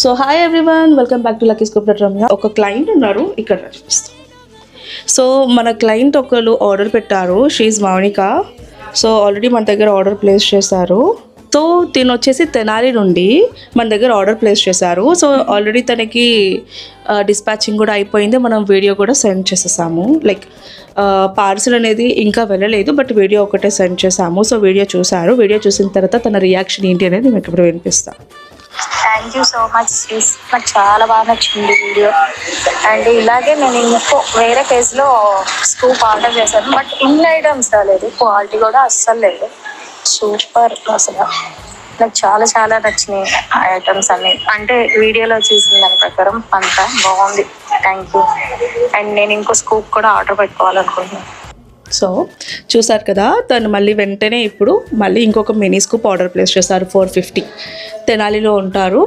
So hi everyone, welcome back to lucky scoop dot Ramya. ఒక client ఉన్నారు ఇక్కడ చూపిస్తాం. సో మన క్లయింట్ ఒకరు ఆర్డర్ పెట్టారు, షీఈ్ మౌనిక. సో ఆల్రెడీ మన దగ్గర ఆర్డర్ ప్లేస్ చేశారు. సో తిను వచ్చేసి తెనాలి నుండి మన దగ్గర ఆర్డర్ ప్లేస్ చేశారు. సో ఆల్రెడీ తనకి డిస్పాచింగ్ కూడా అయిపోయింది, మనం వీడియో కూడా సెండ్ చేసేసాము. లైక్ పార్సిల్ అనేది ఇంకా వెళ్ళలేదు, బట్ వీడియో ఒకటే సెండ్ చేసాము. సో వీడియో చూసారు, వీడియో చూసిన తర్వాత తన రియాక్షన్ ఏంటి అనేది మీకు ఇప్పుడు వినిపిస్తాను. Thank you so much sis, నాకు చాలా బాగా నచ్చింది వీడియో. అండ్ ఇలాగే నేను ఇంకో వేరే పేజ్లో స్కూప్ ఆర్డర్ చేశాను, బట్ ఇన్ ఐటమ్స్ రాలేదు, క్వాలిటీ కూడా అస్సలు లేదు. సూపర్, అసలు నాకు చాలా చాలా నచ్చినాయి ఆ ఐటమ్స్ అన్ని. అంటే వీడియోలో చూసిన దాని ప్రకారం అంతా బాగుంది. Thank you. అండ్ నేను ఇంకో స్కూప్ కూడా ఆర్డర్ పెట్టుకోవాలనుకుంటున్నాను. సో చూసారు కదా, తను మళ్ళీ వెంటనే ఇప్పుడు మళ్ళీ ఇంకొక మినీ స్కూప్ ఆర్డర్ ప్లేస్ చేశారు. 450 తెనాలిలో ఉంటారు.